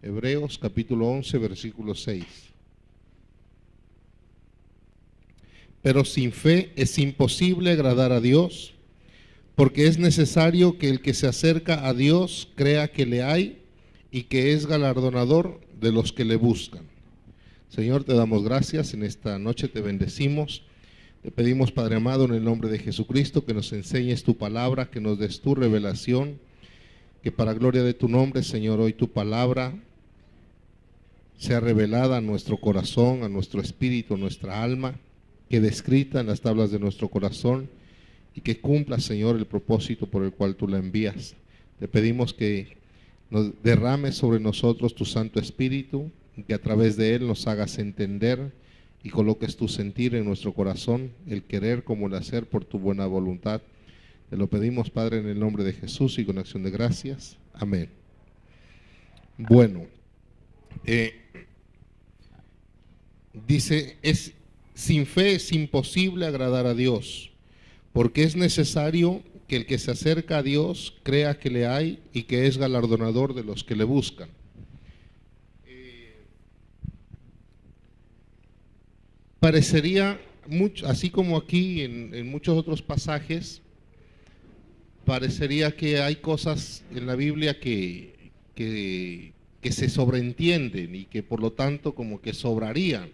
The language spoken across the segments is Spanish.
Hebreos capítulo 11, versículo 6. Pero sin fe es imposible agradar a Dios, porque es necesario que el que se acerca a Dios crea que le hay y que es galardonador de los que le buscan. Señor, te damos gracias, en esta noche te bendecimos. Te pedimos, Padre amado, en el nombre de Jesucristo, que nos enseñes tu palabra, que nos des tu revelación, que para gloria de tu nombre, Señor, hoy tu palabra sea revelada a nuestro corazón, a nuestro espíritu, a nuestra alma, quede escrita en las tablas de nuestro corazón y que cumpla, Señor, el propósito por el cual tú la envías. Te pedimos que nos derrames sobre nosotros tu Santo Espíritu y que a través de él nos hagas entender y coloques tu sentir en nuestro corazón, el querer como el hacer por tu buena voluntad. Te lo pedimos, Padre, en el nombre de Jesús y con acción de gracias. Amén. Bueno, dice, sin fe es imposible agradar a Dios, porque es necesario que el que se acerca a Dios crea que le hay y que es galardonador de los que le buscan. Parecería, mucho, así como aquí en muchos otros pasajes, parecería que hay cosas en la Biblia que se sobreentienden y que por lo tanto como que sobrarían,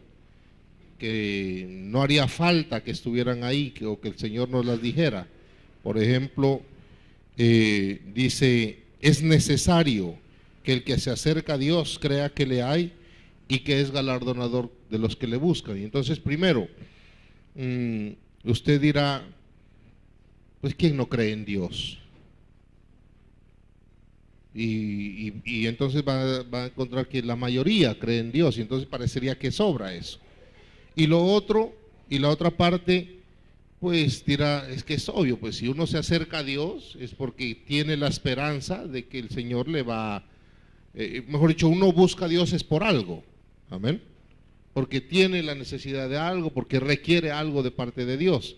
que no haría falta que estuvieran ahí o que el Señor nos las dijera. Por ejemplo, dice, es necesario que el que se acerca a Dios crea que le hay y que es galardonador de los que le buscan. Y entonces, primero, usted dirá, pues ¿quién no cree en Dios? Y entonces va a encontrar que la mayoría cree en Dios, y entonces parecería que sobra eso. Y lo otro, y la otra parte, pues dirá, es que es obvio, pues si uno se acerca a Dios es porque tiene la esperanza de que el Señor le va, mejor dicho, uno busca a Dios es por algo, amén, porque tiene la necesidad de algo, porque requiere algo de parte de Dios.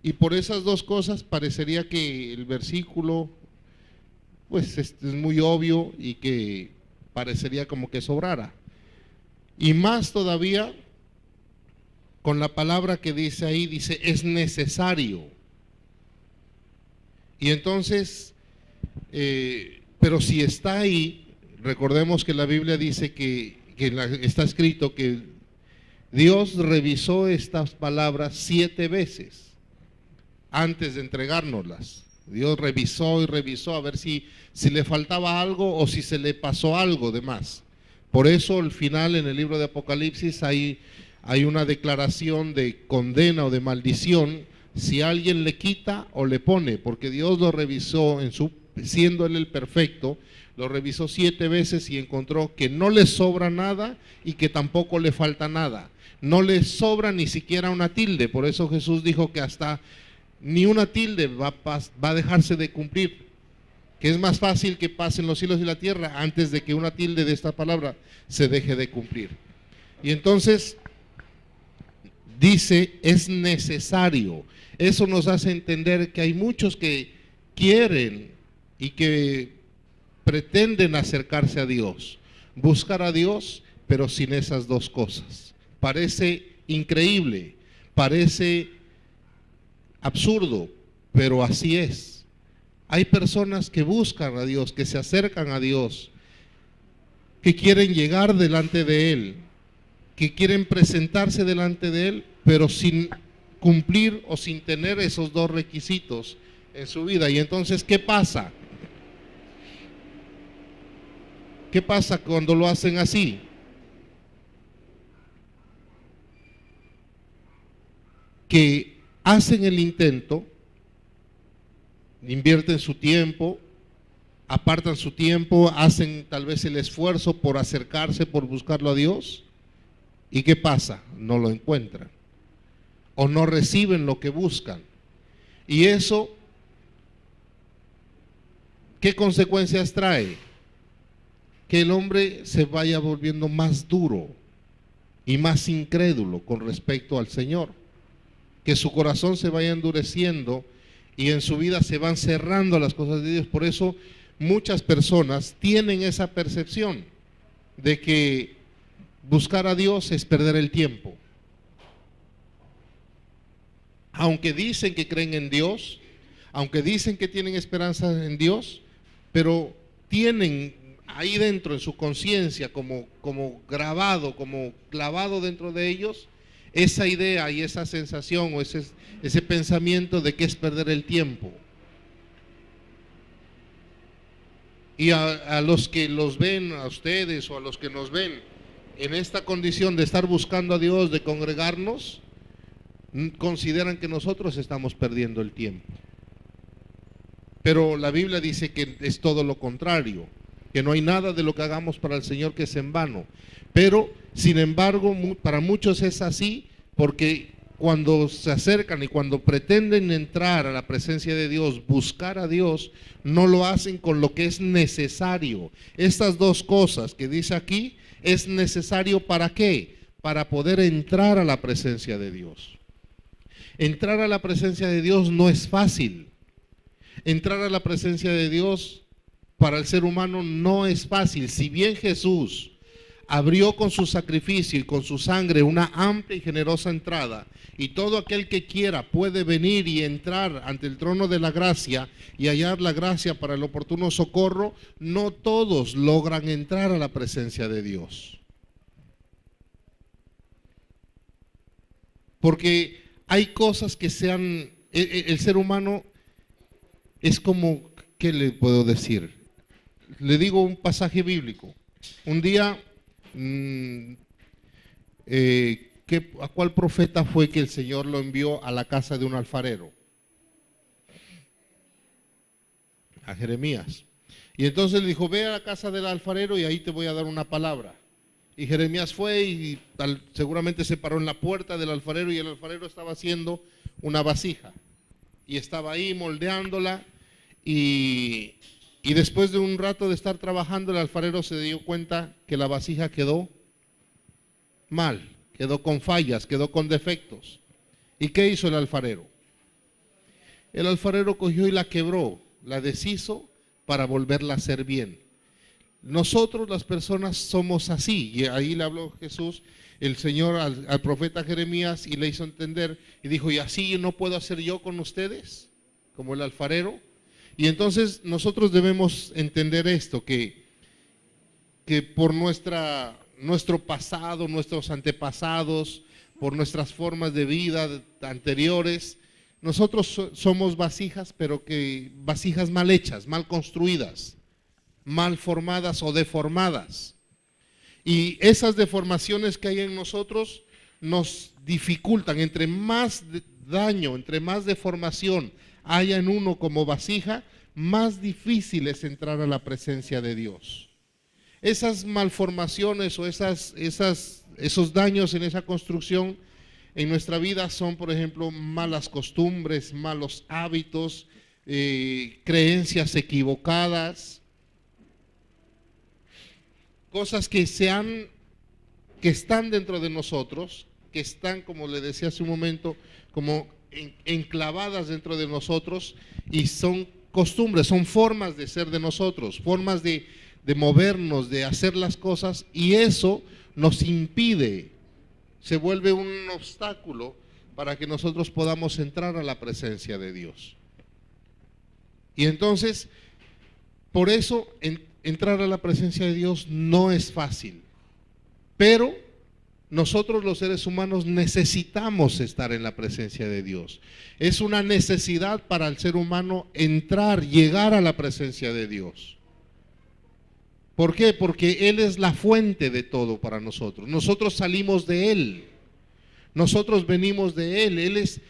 Y por esas dos cosas parecería que el versículo, pues es muy obvio y que parecería como que sobrara. Y más todavía con la palabra que dice ahí, dice, es necesario. Y entonces, pero si está ahí, recordemos que la Biblia dice que está escrito que Dios revisó estas palabras 7 veces antes de entregárnoslas. Dios revisó y revisó a ver si le faltaba algo o si se le pasó algo de más. Por eso al final en el libro de Apocalipsis hay una declaración de condena o de maldición si alguien le quita o le pone, porque Dios lo revisó siendo él el perfecto, lo revisó 7 veces y encontró que no le sobra nada y que tampoco le falta nada. No le sobra ni siquiera una tilde. Por eso Jesús dijo que hasta ni una tilde va a dejarse de cumplir, que es más fácil que pasen los cielos y la tierra antes de que una tilde de esta palabra se deje de cumplir. Y entonces dice, es necesario. Eso nos hace entender que hay muchos que quieren y que pretenden acercarse a Dios, buscar a Dios, pero sin esas dos cosas. Parece increíble, parece absurdo, pero así es. Hay personas que buscan a Dios, que se acercan a Dios, que quieren llegar delante de Él, que quieren presentarse delante de Él, pero sin cumplir o sin tener esos dos requisitos en su vida. Y entonces, ¿qué pasa? ¿Qué pasa cuando lo hacen así? Que hacen el intento, invierten su tiempo, apartan su tiempo, hacen tal vez el esfuerzo por acercarse, por buscarlo a Dios. ¿Y qué pasa? No lo encuentran o no reciben lo que buscan. Y eso, ¿qué consecuencias trae? Que el hombre se vaya volviendo más duro y más incrédulo con respecto al Señor, que su corazón se vaya endureciendo y en su vida se van cerrando las cosas de Dios. Por eso muchas personas tienen esa percepción de que buscar a Dios es perder el tiempo. Aunque dicen que creen en Dios, aunque dicen que tienen esperanza en Dios, pero tienen ahí dentro en su conciencia como grabado, como clavado dentro de ellos, esa idea y esa sensación o ese pensamiento de que es perder el tiempo. Y a los que los ven, a ustedes o a los que nos ven en esta condición de estar buscando a Dios, de congregarnos, consideran que nosotros estamos perdiendo el tiempo. Pero la Biblia dice que es todo lo contrario, que no hay nada de lo que hagamos para el Señor que es en vano. Pero, sin embargo, para muchos es así, porque cuando se acercan y cuando pretenden entrar a la presencia de Dios, buscar a Dios, no lo hacen con lo que es necesario. Estas dos cosas que dice aquí, es necesario ¿para qué? Para poder entrar a la presencia de Dios. Entrar a la presencia de Dios no es fácil. Entrar a la presencia de Dios para el ser humano no es fácil. Si bien Jesús abrió con su sacrificio y con su sangre una amplia y generosa entrada, y todo aquel que quiera puede venir y entrar ante el trono de la gracia y hallar la gracia para el oportuno socorro, no todos logran entrar a la presencia de Dios. Porque hay cosas que el ser humano es como, ¿qué le puedo decir? Le digo un pasaje bíblico. Un día, ¿a cuál profeta fue que el Señor lo envió a la casa de un alfarero? A Jeremías. Y entonces le dijo, ve a la casa del alfarero y ahí te voy a dar una palabra. Y Jeremías fue y seguramente se paró en la puerta del alfarero, y el alfarero estaba haciendo una vasija. Y estaba ahí moldeándola, y después de un rato de estar trabajando, el alfarero se dio cuenta que la vasija quedó mal, quedó con fallas, quedó con defectos. ¿Y qué hizo el alfarero? El alfarero cogió y la quebró, la deshizo para volverla a hacer bien. Nosotros las personas somos así, y ahí le habló Jesús, el Señor al profeta Jeremías, y le hizo entender, y dijo, ¿y así no puedo hacer yo con ustedes? Como el alfarero. Y entonces nosotros debemos entender esto, que por nuestro pasado, nuestros antepasados, por nuestras formas de vida anteriores, nosotros somos vasijas, pero que vasijas mal hechas, mal construidas, mal formadas o deformadas. Y esas deformaciones que hay en nosotros nos dificultan. Entre más daño, entre más deformación haya en uno como vasija, más difícil es entrar a la presencia de Dios. Esas malformaciones o esos daños en esa construcción en nuestra vida son, por ejemplo, malas costumbres, malos hábitos, creencias equivocadas, cosas que están dentro de nosotros, que están, como le decía hace un momento, como enclavadas dentro de nosotros, y son costumbres, son formas de ser de nosotros, formas de movernos, de hacer las cosas, y eso nos impide, se vuelve un obstáculo para que nosotros podamos entrar a la presencia de Dios. Y entonces, por eso entrar a la presencia de Dios no es fácil, pero nosotros los seres humanos necesitamos estar en la presencia de Dios. Es una necesidad para el ser humano entrar, llegar a la presencia de Dios. ¿Por qué? Porque Él es la fuente de todo para nosotros. Nosotros salimos de Él. Nosotros venimos de Él. Él es,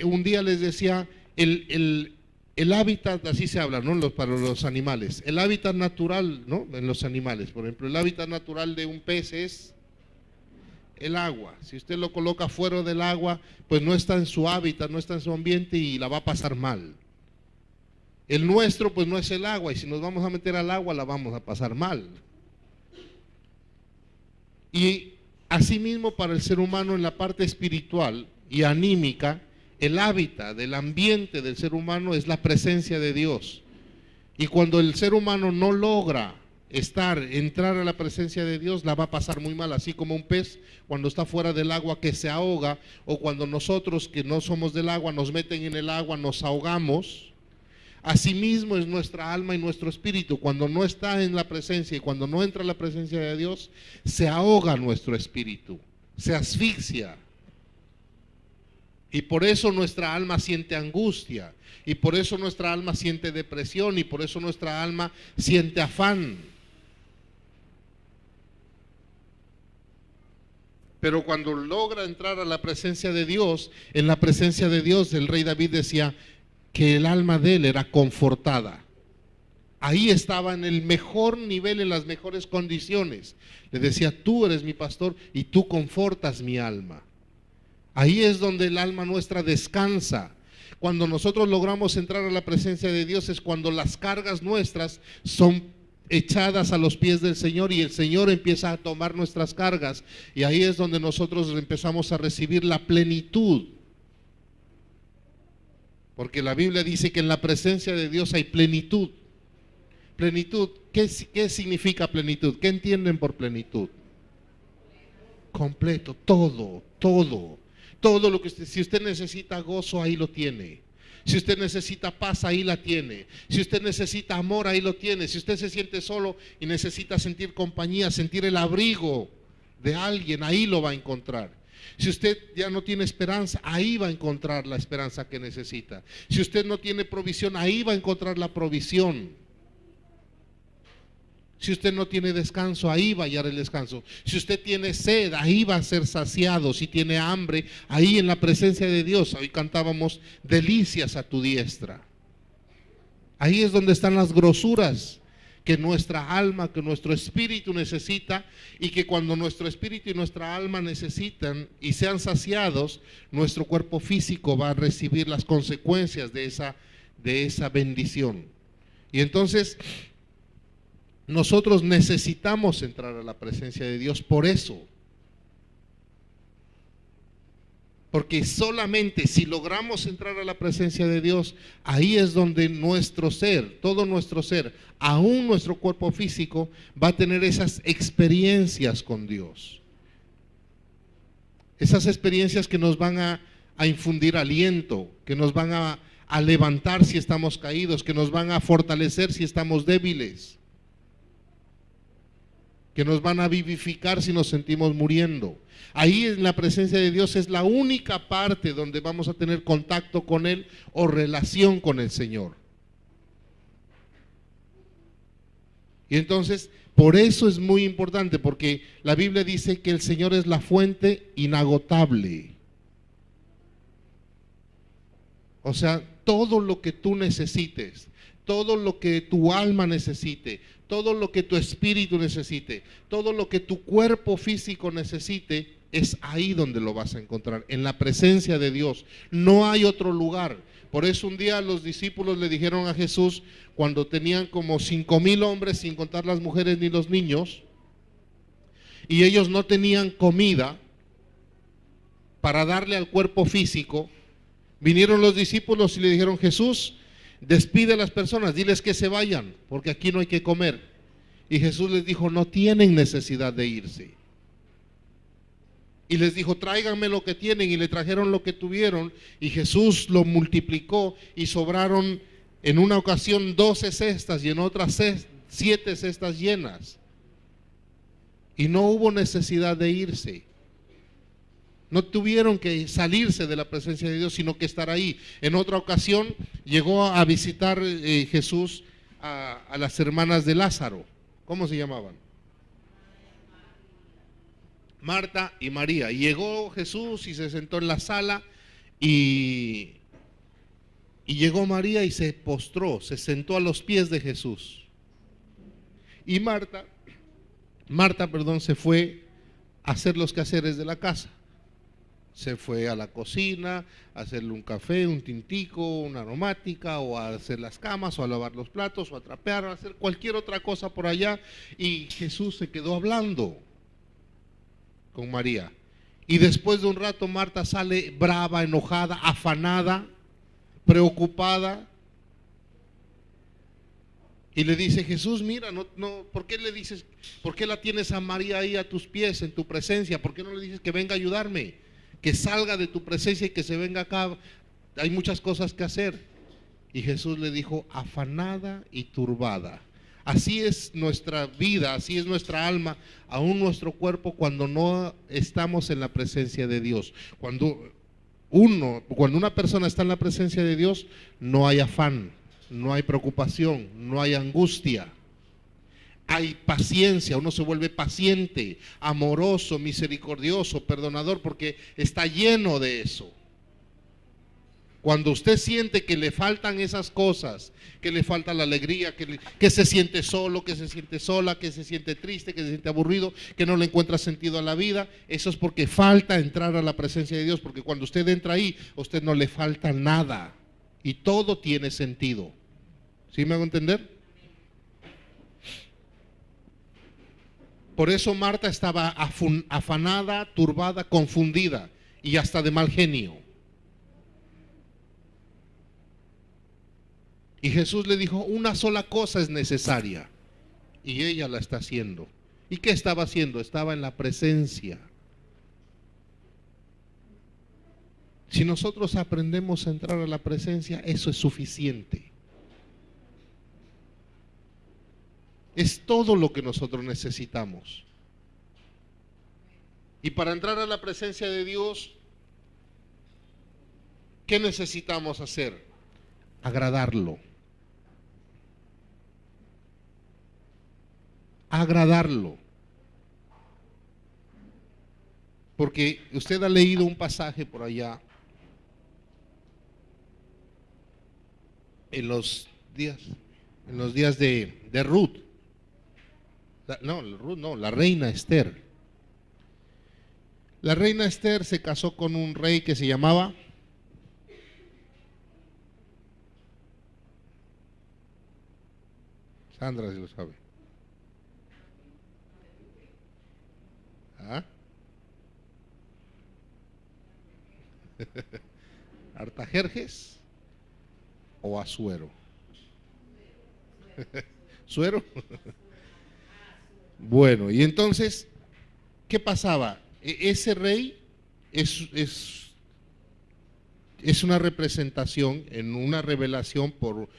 un día les decía, el hábitat, así se habla, ¿no? Para los animales. El hábitat natural, ¿no? En los animales, por ejemplo, el hábitat natural de un pez es el agua. Si usted lo coloca fuera del agua, pues no está en su hábitat, no está en su ambiente y la va a pasar mal. El nuestro pues no es el agua, y si nos vamos a meter al agua la vamos a pasar mal. Y asimismo para el ser humano en la parte espiritual y anímica, el hábitat, el ambiente del ser humano es la presencia de Dios. Y cuando el ser humano no logra entrar a la presencia de Dios, la va a pasar muy mal, así como un pez cuando está fuera del agua que se ahoga, o cuando nosotros que no somos del agua nos meten en el agua, nos ahogamos. Asimismo es nuestra alma y nuestro espíritu. Cuando no está en la presencia y cuando no entra en la presencia de Dios, se ahoga nuestro espíritu, se asfixia. Y por eso nuestra alma siente angustia, y por eso nuestra alma siente depresión, y por eso nuestra alma siente afán. Pero cuando logra entrar a la presencia de Dios, en la presencia de Dios, el rey David decía que el alma de él era confortada. Ahí estaba en el mejor nivel, en las mejores condiciones. Le decía, tú eres mi pastor y tú confortas mi alma. Ahí es donde el alma nuestra descansa. Cuando nosotros logramos entrar a la presencia de Dios es cuando las cargas nuestras son echadas a los pies del Señor y el Señor empieza a tomar nuestras cargas, y ahí es donde nosotros empezamos a recibir la plenitud, porque la Biblia dice que en la presencia de Dios hay plenitud. Plenitud, ¿qué significa plenitud? ¿Qué entienden por plenitud? Completo, todo lo que si usted necesita gozo, ahí lo tiene. Si usted necesita paz, ahí la tiene. Si usted necesita amor, ahí lo tiene. Si usted se siente solo y necesita sentir compañía, sentir el abrigo de alguien, ahí lo va a encontrar. Si usted ya no tiene esperanza, ahí va a encontrar la esperanza que necesita. Si usted no tiene provisión, ahí va a encontrar la provisión. Si usted no tiene descanso, ahí va a hallar el descanso. Si usted tiene sed, ahí va a ser saciado. Si tiene hambre, ahí en la presencia de Dios. Hoy cantábamos delicias a tu diestra. Ahí es donde están las grosuras que nuestra alma, que nuestro espíritu necesita, y que cuando nuestro espíritu y nuestra alma necesitan y sean saciados, nuestro cuerpo físico va a recibir las consecuencias de esa bendición. Y entonces nosotros necesitamos entrar a la presencia de Dios por eso. Porque solamente si logramos entrar a la presencia de Dios, ahí es donde nuestro ser, todo nuestro ser, aún nuestro cuerpo físico, va a tener esas experiencias con Dios. Esas experiencias que nos van a infundir aliento, que nos van a levantar si estamos caídos, que nos van a fortalecer si estamos débiles, que nos van a vivificar si nos sentimos muriendo. Ahí en la presencia de Dios es la única parte donde vamos a tener contacto con Él o relación con el Señor. Y entonces, por eso es muy importante, porque la Biblia dice que el Señor es la fuente inagotable. O sea, todo lo que tú necesites, todo lo que tu alma necesite, todo lo que tu espíritu necesite, todo lo que tu cuerpo físico necesite, es ahí donde lo vas a encontrar, en la presencia de Dios. No hay otro lugar. Por eso un día los discípulos le dijeron a Jesús, cuando tenían como 5,000 hombres, sin contar las mujeres ni los niños, y ellos no tenían comida para darle al cuerpo físico, vinieron los discípulos y le dijeron, Jesús, despide a las personas, diles que se vayan, porque aquí no hay que comer. Y Jesús les dijo, no tienen necesidad de irse. Y les dijo, tráiganme lo que tienen, y le trajeron lo que tuvieron, y Jesús lo multiplicó, y sobraron en una ocasión 12 cestas y en otras 7 cestas llenas. Y no hubo necesidad de irse. No tuvieron que salirse de la presencia de Dios, sino que estar ahí. En otra ocasión llegó a visitar Jesús a las hermanas de Lázaro. ¿Cómo se llamaban? Marta y María. Y llegó Jesús y se sentó en la sala, y llegó María y se postró, se sentó a los pies de Jesús. Y Marta, se fue a hacer los quehaceres de la casa. Se fue a la cocina a hacerle un café, un tintico, una aromática, o a hacer las camas, o a lavar los platos, o a trapear, o a hacer cualquier otra cosa por allá. Y Jesús se quedó hablando con María. Y después de un rato Marta sale brava, enojada, afanada, preocupada. Y le dice: Jesús, mira, ¿por qué le dices, por qué la tienes a María ahí a tus pies, en tu presencia? ¿Por qué no le dices que venga a ayudarme? Que salga de tu presencia y que se venga acá. Hay muchas cosas que hacer. Y Jesús le dijo: afanada y turbada. Así es nuestra vida, así es nuestra alma, aún nuestro cuerpo, cuando no estamos en la presencia de Dios. Cuando una persona está en la presencia de Dios, no hay afán, no hay preocupación, no hay angustia. Hay paciencia, uno se vuelve paciente, amoroso, misericordioso, perdonador, porque está lleno de eso. Cuando usted siente que le faltan esas cosas, que le falta la alegría, que se siente solo, que se siente sola, que se siente triste, que se siente aburrido, que no le encuentra sentido a la vida, eso es porque falta entrar a la presencia de Dios, porque cuando usted entra ahí, a usted no le falta nada y todo tiene sentido. ¿Sí me hago entender? Por eso Marta estaba afanada, turbada, confundida y hasta de mal genio. Y Jesús le dijo: una sola cosa es necesaria, y ella la está haciendo. ¿Y qué estaba haciendo? Estaba en la presencia. Si nosotros aprendemos a entrar a la presencia, eso es suficiente. Es todo lo que nosotros necesitamos. Y para entrar a la presencia de Dios, ¿qué necesitamos hacer? Agradarlo. Agradarlo. Porque usted ha leído un pasaje por allá en los días de Ruth. La reina Esther. La reina Esther se casó con un rey que se llamaba Sandra, si lo sabe. ¿Ah? ¿Artajerjes o Asuero? ¿Suero? Bueno, y entonces, ¿qué pasaba? Ese rey es una representación, en una revelación, por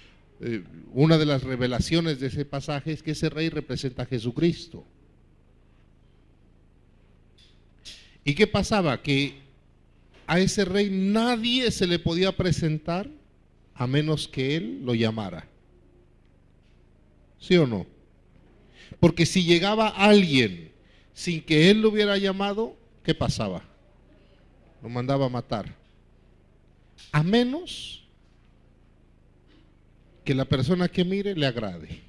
una de las revelaciones de ese pasaje es que ese rey representa a Jesucristo. ¿Y qué pasaba? Que a ese rey nadie se le podía presentar a menos que él lo llamara. ¿Sí o no? Porque si llegaba alguien sin que él lo hubiera llamado, ¿qué pasaba? Lo mandaba a matar. A menos que la persona que mire le agrade.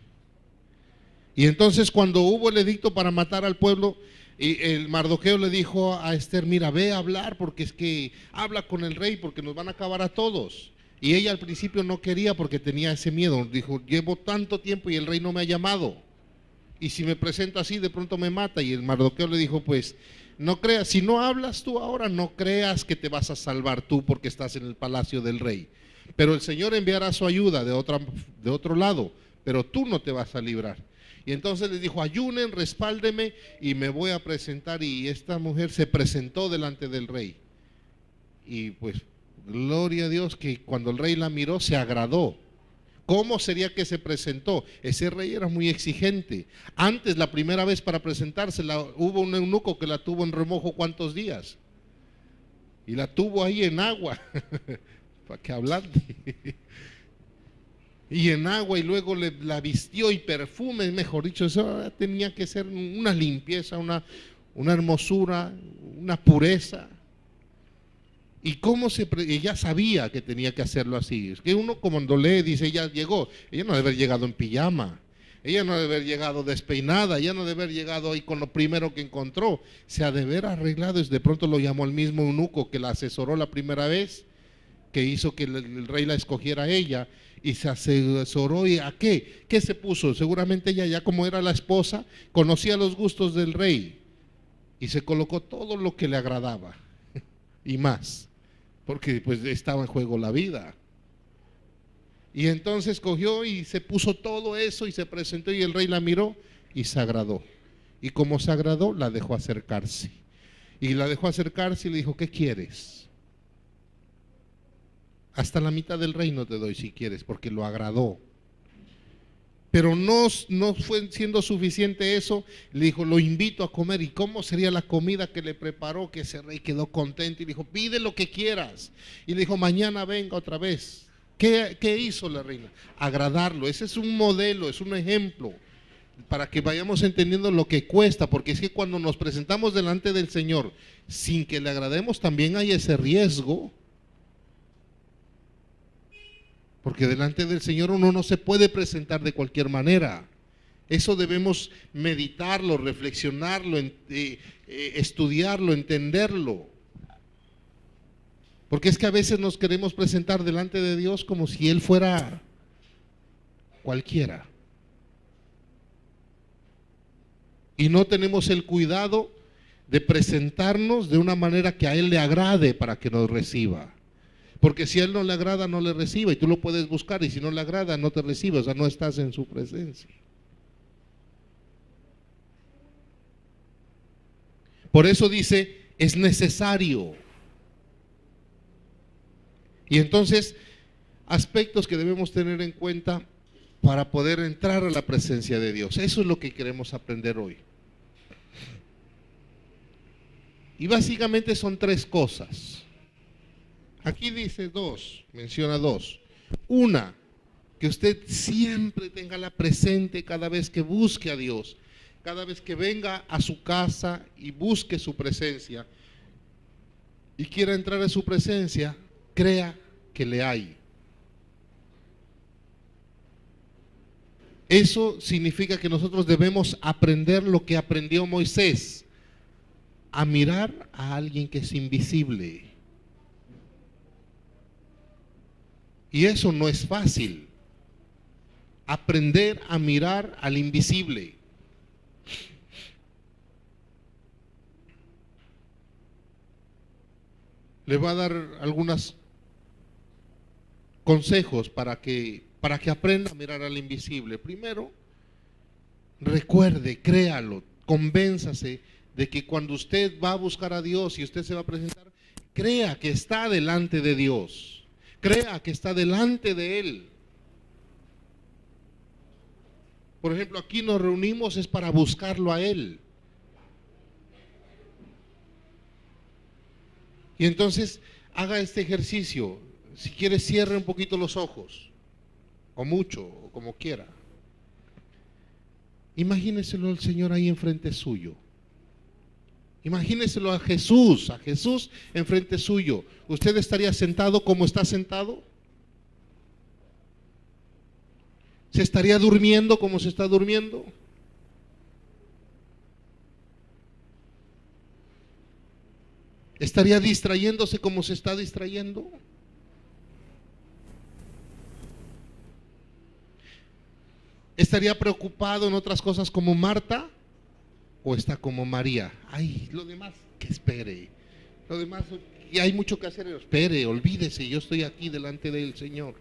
Y entonces, cuando hubo el edicto para matar al pueblo, y el Mardoqueo le dijo a Esther: mira, ve a hablar, porque es que habla con el rey, porque nos van a acabar a todos. Y ella al principio no quería, porque tenía ese miedo. Dijo: llevo tanto tiempo y el rey no me ha llamado, y si me presento así de pronto me mata. Y el Mardoqueo le dijo: pues no creas, si no hablas tú ahora, no creas que te vas a salvar tú porque estás en el palacio del rey, pero el Señor enviará su ayuda de otro lado, pero tú no te vas a librar. Y entonces les dijo: ayunen, respáldeme y me voy a presentar. Y esta mujer se presentó delante del rey, y pues gloria a Dios que cuando el rey la miró se agradó. ¿Cómo sería que se presentó? Ese rey era muy exigente. Antes, la primera vez para presentársela, hubo un eunuco que la tuvo en remojo ¿cuántos días? Y la tuvo ahí en agua. ¿Para qué hablar? Y en agua, y luego la vistió, y perfume, mejor dicho, eso tenía que ser una limpieza, una hermosura, una pureza. Y ella sabía que tenía que hacerlo así. Es que uno cuando lee dice: ella llegó, ella no debe haber llegado en pijama, ella no debe haber llegado despeinada, ella no debe haber llegado ahí con lo primero que encontró. Se ha de haber arreglado. Y de pronto lo llamó el mismo eunuco que la asesoró la primera vez, que hizo que el rey la escogiera a ella, y se asesoró. ¿Y a qué? ¿Qué se puso? Seguramente ella, ya como era la esposa, conocía los gustos del rey, y se colocó todo lo que le agradaba y más, porque pues estaba en juego la vida. Y entonces cogió y se puso todo eso y se presentó, y el rey la miró y se agradó. Y como se agradó, la dejó acercarse. Y la dejó acercarse y le dijo: ¿qué quieres? Hasta la mitad del reino te doy si quieres, porque lo agradó. Pero no fue siendo suficiente eso, le dijo: lo invito a comer. ¿Y cómo sería la comida que le preparó? Que ese rey quedó contento y dijo: pide lo que quieras. Y le dijo: mañana venga otra vez. ¿Qué hizo la reina? Agradarlo. Ese es un modelo, es un ejemplo para que vayamos entendiendo lo que cuesta, porque es que cuando nos presentamos delante del Señor sin que le agrademos, también hay ese riesgo. Porque delante del Señor uno no se puede presentar de cualquier manera. Eso debemos meditarlo, reflexionarlo, estudiarlo, entenderlo. Porque es que a veces nos queremos presentar delante de Dios como si Él fuera cualquiera. Y no tenemos el cuidado de presentarnos de una manera que a Él le agrade para que nos reciba. Porque si a Él no le agrada, no le reciba, y tú lo puedes buscar, y si no le agrada, no te recibe, o sea, no estás en su presencia. Por eso dice: es necesario. Y entonces, aspectos que debemos tener en cuenta para poder entrar a la presencia de Dios. Eso es lo que queremos aprender hoy. Y básicamente son tres cosas. Aquí dice dos, menciona dos. Una, que usted siempre tenga la presente cada vez que busque a Dios, cada vez que venga a su casa y busque su presencia y quiera entrar a su presencia, crea que le hay. Eso significa que nosotros debemos aprender lo que aprendió Moisés, a mirar a alguien que es invisible. Y eso no es fácil, aprender a mirar al invisible. Le voy a dar algunos consejos para que aprenda a mirar al invisible. Primero, recuerde, créalo, convénzase de que cuando usted va a buscar a Dios y usted se va a presentar, crea que está delante de Dios. Crea que está delante de Él. Por ejemplo, aquí nos reunimos es para buscarlo a Él. Y entonces haga este ejercicio. Si quiere, cierre un poquito los ojos, o mucho, o como quiera. Imagíneselo al Señor ahí enfrente suyo. Imagíneselo a Jesús enfrente suyo. ¿Usted estaría sentado como está sentado? ¿Se estaría durmiendo como se está durmiendo? ¿Estaría distrayéndose como se está distrayendo? ¿Estaría preocupado en otras cosas como Marta? ¿O está como María? Ay, lo demás que espere. Lo demás, y hay mucho que hacer, espere, olvídese, yo estoy aquí delante del Señor.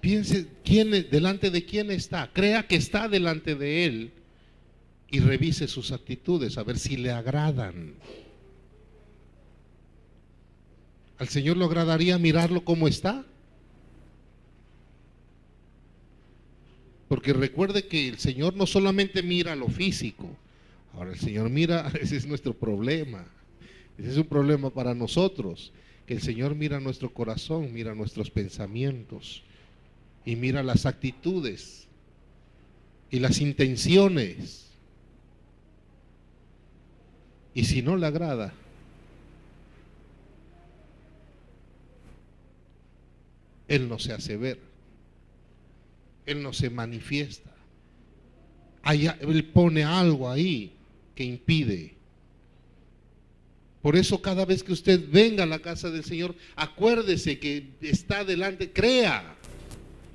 Piense delante de quién está, crea que está delante de Él y revise sus actitudes a ver si le agradan. ¿Al Señor le agradaría mirarlo como está? Porque recuerde que el Señor no solamente mira lo físico, ahora el Señor mira, ese es nuestro problema, ese es un problema para nosotros, que el Señor mira nuestro corazón, mira nuestros pensamientos y mira las actitudes y las intenciones. Y si no le agrada, Él no se hace ver. Él no se manifiesta. Él pone algo ahí que impide. Por eso cada vez que usted venga a la casa del Señor, acuérdese que está delante, crea.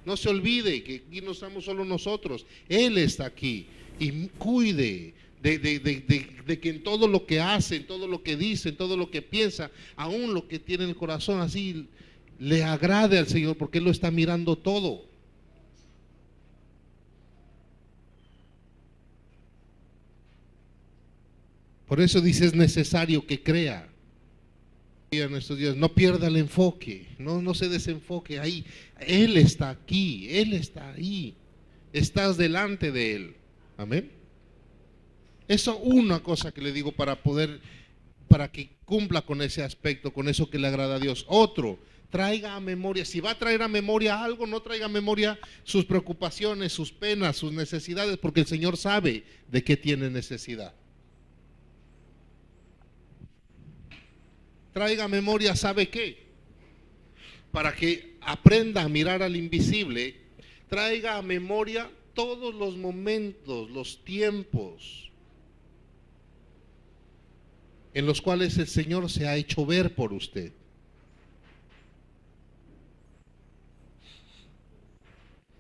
No se olvide que aquí no estamos solo nosotros, Él está aquí. Y cuide de que en todo lo que hace, en todo lo que dice, en todo lo que piensa, aún lo que tiene en el corazón así, le agrade al Señor, porque Él lo está mirando todo. Por eso dice, es necesario que crea. Y en estos días, no pierda el enfoque, no se desenfoque ahí. Él está aquí, Él está ahí. Estás delante de Él. Amén. Eso una cosa que le digo para que cumpla con ese aspecto, con eso que le agrada a Dios. Otro, traiga a memoria, si va a traer a memoria algo, no traiga a memoria sus preocupaciones, sus penas, sus necesidades, porque el Señor sabe de qué tiene necesidad. Traiga a memoria, ¿sabe qué? Para que aprenda a mirar al invisible, traiga a memoria todos los momentos, los tiempos en los cuales el Señor se ha hecho ver por usted.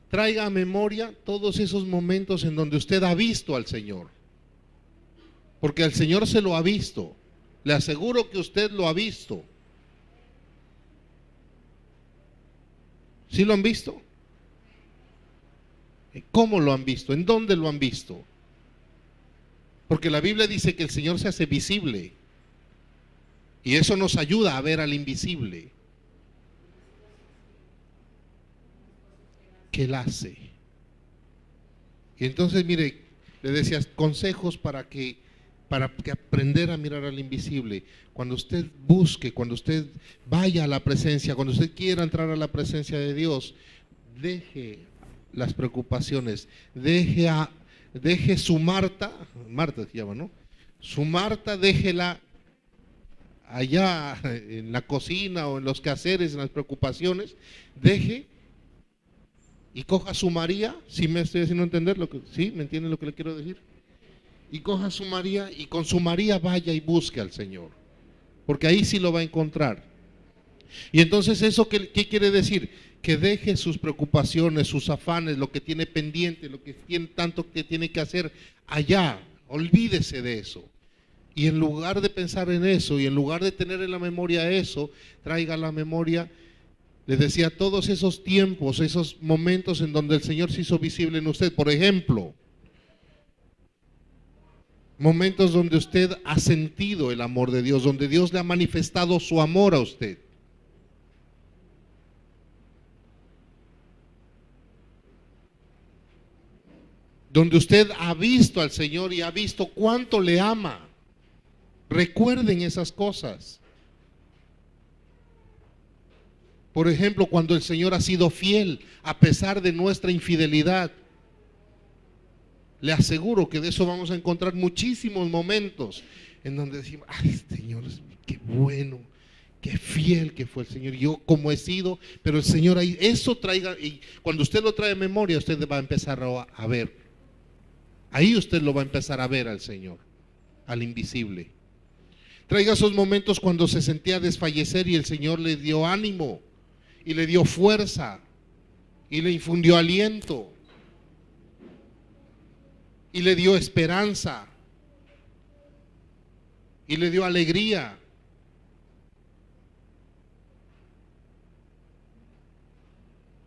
Traiga a memoria todos esos momentos en donde usted ha visto al Señor, porque al Señor se lo ha visto. Le aseguro que usted lo ha visto. ¿Sí lo han visto? ¿Cómo lo han visto? ¿En dónde lo han visto? Porque la Biblia dice que el Señor se hace visible. Y eso nos ayuda a ver al invisible. ¿Qué Él hace? Y entonces, mire, le decía consejos para que aprender a mirar al invisible. Cuando usted busque, cuando usted vaya a la presencia, cuando usted quiera entrar a la presencia de Dios, deje las preocupaciones, deje su Marta se llama, ¿no? Su Marta, déjela allá en la cocina o en los quehaceres, en las preocupaciones, deje y coja su María. Si me estoy haciendo entender ¿sí? ¿Me entienden lo que le quiero decir? Y coja su María y con su María vaya y busque al Señor, porque ahí sí lo va a encontrar. Y entonces eso, ¿qué quiere decir? Que deje sus preocupaciones, sus afanes, lo que tiene pendiente, lo que tiene tanto que tiene que hacer allá, olvídese de eso. Y en lugar de pensar en eso, y en lugar de tener en la memoria eso, traiga a la memoria, les decía, todos esos tiempos, esos momentos en donde el Señor se hizo visible en usted. Por ejemplo, momentos donde usted ha sentido el amor de Dios, donde Dios le ha manifestado su amor a usted. Donde usted ha visto al Señor y ha visto cuánto le ama. Recuerden esas cosas. Por ejemplo, cuando el Señor ha sido fiel a pesar de nuestra infidelidad. Le aseguro que de eso vamos a encontrar muchísimos momentos en donde decimos, ay Señor, qué bueno, qué fiel que fue el Señor, yo como he sido, pero el Señor ahí, eso traiga, y cuando usted lo trae en memoria, usted va a empezar a ver, ahí usted lo va a empezar a ver al Señor, al invisible. Traiga esos momentos cuando se sentía desfallecer y el Señor le dio ánimo, y le dio fuerza, y le infundió aliento, y le dio esperanza, y le dio alegría.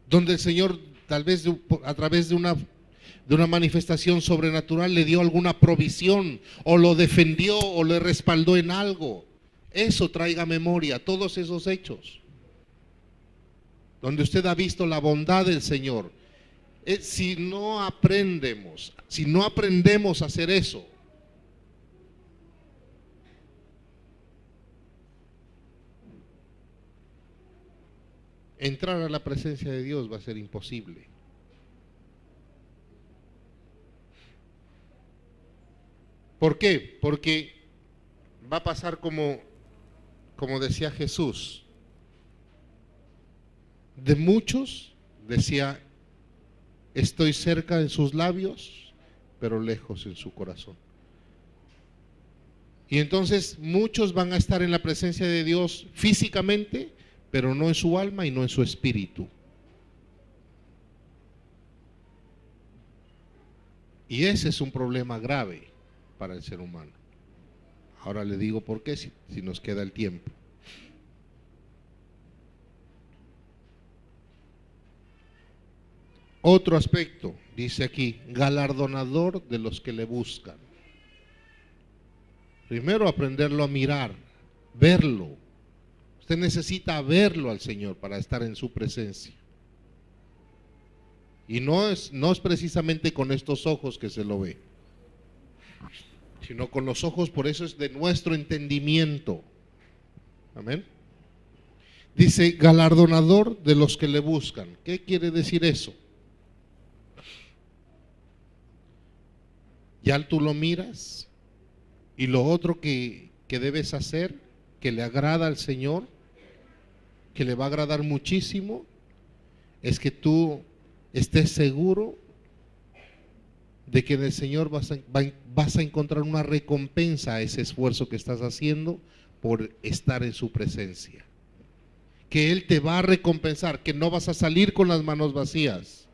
Donde el Señor, tal vez a través de una manifestación sobrenatural, le dio alguna provisión, o lo defendió, o le respaldó en algo. Eso traiga memoria, todos esos hechos. Donde usted ha visto la bondad del Señor. Si no aprendemos a hacer eso, entrar a la presencia de Dios va a ser imposible. ¿Por qué? Porque va a pasar como decía Jesús. De muchos decía, estoy cerca en sus labios, pero lejos en su corazón. Y entonces muchos van a estar en la presencia de Dios físicamente, pero no en su alma y no en su espíritu. Y ese es un problema grave. para el ser humano. Ahora le digo por qué, si nos queda el tiempo. Otro aspecto, dice aquí, galardonador de los que le buscan. Primero aprenderlo a mirar, verlo. Usted necesita verlo al Señor para estar en su presencia. Y no es precisamente con estos ojos que se lo ve, sino con los ojos, por eso es de nuestro entendimiento. Amén. Dice, galardonador de los que le buscan. ¿Qué quiere decir eso? Ya tú lo miras, y lo otro que debes hacer, que le agrada al Señor, que le va a agradar muchísimo, es que tú estés seguro de que en el Señor vas a encontrar una recompensa a ese esfuerzo que estás haciendo por estar en su presencia. Que Él te va a recompensar, que no vas a salir con las manos vacías.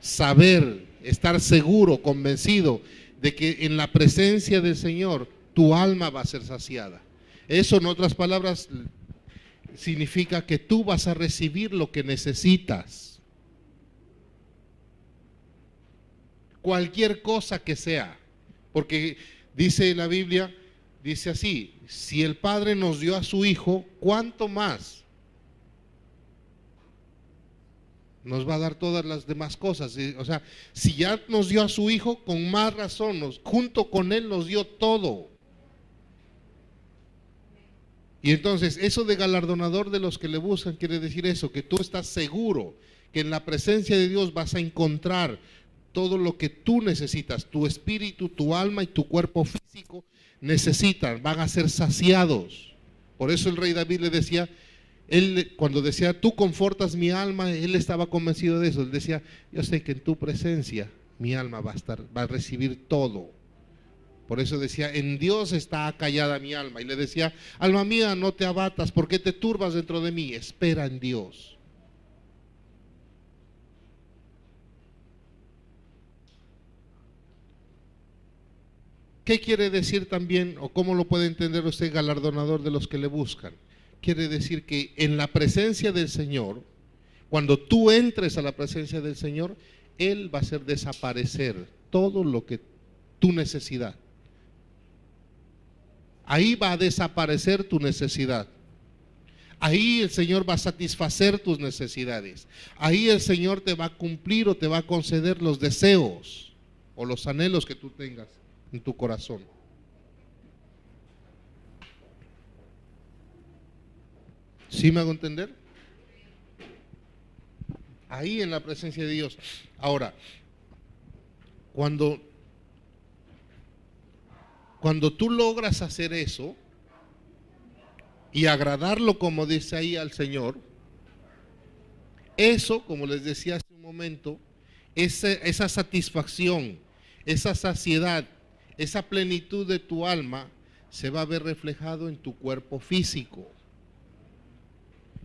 Saber, estar seguro, convencido de que en la presencia del Señor tu alma va a ser saciada. Eso, en otras palabras, significa que tú vas a recibir lo que necesitas. Cualquier cosa que sea. Porque dice la Biblia, dice así, si el Padre nos dio a su Hijo, ¿cuánto más nos va a dar todas las demás cosas? O sea, si ya nos dio a su Hijo, con más razón, junto con Él nos dio todo. Y entonces, eso de galardonador de los que le buscan quiere decir eso, que tú estás seguro que en la presencia de Dios vas a encontrar todo lo que tú necesitas, tu espíritu, tu alma y tu cuerpo físico necesitan, van a ser saciados. Por eso el rey David le decía, él cuando decía, tú confortas mi alma, él estaba convencido de eso. Él decía, yo sé que en tu presencia mi alma va a recibir todo. Por eso decía, en Dios está acallada mi alma. Y le decía, alma mía, no te abatas, ¿por qué te turbas dentro de mí? Espera en Dios. ¿Qué quiere decir también, o cómo lo puede entender usted, galardonador de los que le buscan? Quiere decir que en la presencia del Señor, cuando tú entres a la presencia del Señor, Él va a hacer desaparecer todo lo que tu necesidad. Ahí va a desaparecer tu necesidad. Ahí el Señor va a satisfacer tus necesidades. Ahí el Señor te va a cumplir o te va a conceder los deseos o los anhelos que tú tengas en tu corazón. ¿Sí me hago entender? Ahí en la presencia de Dios. Ahora, cuando tú logras hacer eso y agradarlo, como dice ahí, al Señor, eso, como les decía hace un momento, esa satisfacción, esa saciedad, esa plenitud de tu alma se va a ver reflejado en tu cuerpo físico.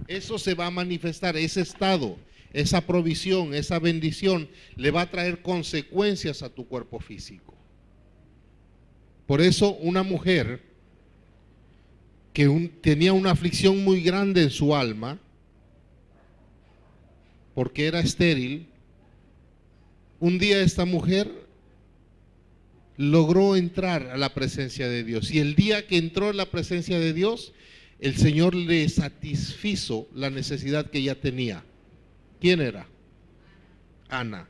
Eso se va a manifestar, ese estado, esa provisión, esa bendición le va a traer consecuencias a tu cuerpo físico. Por eso una mujer que tenía una aflicción muy grande en su alma, porque era estéril, un día esta mujer logró entrar a la presencia de Dios. Y el día que entró en la presencia de Dios, el Señor le satisfizo la necesidad que ella tenía. ¿Quién era? Ana.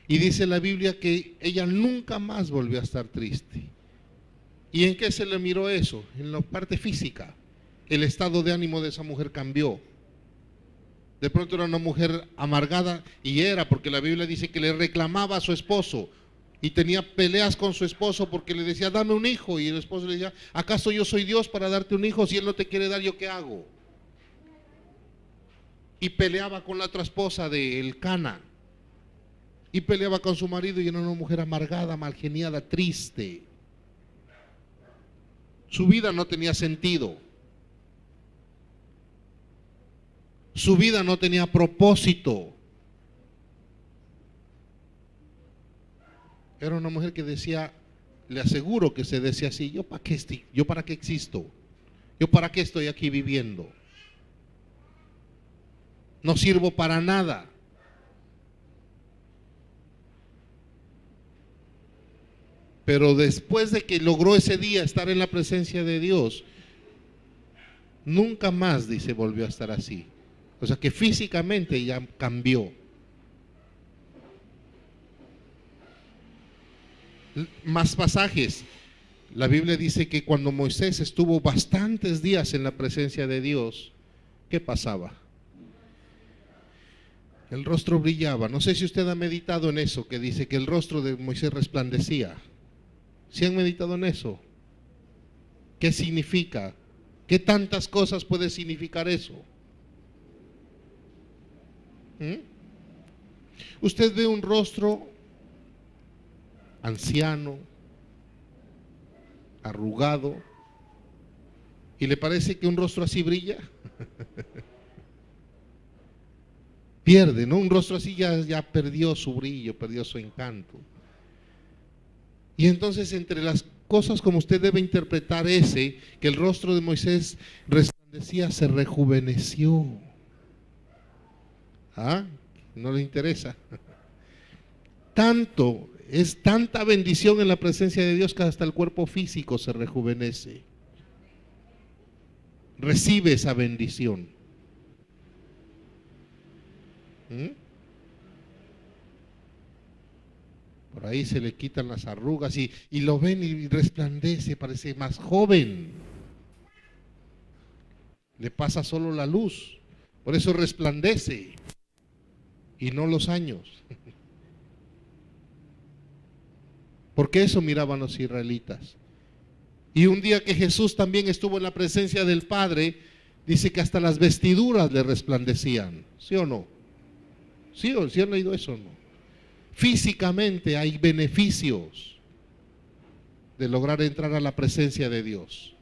Y dice la Biblia que ella nunca más volvió a estar triste. ¿Y en qué se le miró eso? En la parte física. El estado de ánimo de esa mujer cambió. De pronto era una mujer amargada, y era porque la Biblia dice que le reclamaba a su esposo y tenía peleas con su esposo porque le decía, dame un hijo, y el esposo le decía, ¿acaso yo soy Dios para darte un hijo? Si él no te quiere dar, ¿yo qué hago? Y peleaba con la otra esposa de Elcana, y peleaba con su marido, y era una mujer amargada, malgeniada, triste. Su vida no tenía sentido. Su vida no tenía propósito. Era una mujer que decía, le aseguro que se decía así: ¿yo para qué estoy? ¿Yo para qué existo? ¿Yo para qué estoy aquí viviendo? No sirvo para nada. Pero después de que logró ese día estar en la presencia de Dios, nunca más, dice, volvió a estar así. O sea que físicamente ya cambió. Más pasajes. La Biblia dice que cuando Moisés estuvo bastantes días en la presencia de Dios, ¿qué pasaba? El rostro brillaba. No sé si usted ha meditado en eso, que dice que el rostro de Moisés resplandecía. ¿Sí han meditado en eso? ¿Qué significa? ¿Qué tantas cosas puede significar eso? Usted ve un rostro anciano, arrugado, y le parece que un rostro así brilla. Pierde, ¿no? Un rostro así ya perdió su brillo, perdió su encanto. Y entonces, entre las cosas como usted debe interpretar que el rostro de Moisés resplandecía, se rejuveneció. ¿Ah? ¿No le interesa? Es tanta bendición en la presencia de Dios que hasta el cuerpo físico se rejuvenece. Recibe esa bendición. Por ahí se le quitan las arrugas y lo ven y resplandece, parece más joven. Le pasa solo la luz, por eso resplandece y no los años. Porque eso miraban los israelitas. Y un día que Jesús también estuvo en la presencia del Padre, dice que hasta las vestiduras le resplandecían. ¿Sí o no? ¿Sí han leído eso o no? Físicamente hay beneficios de lograr entrar a la presencia de Dios.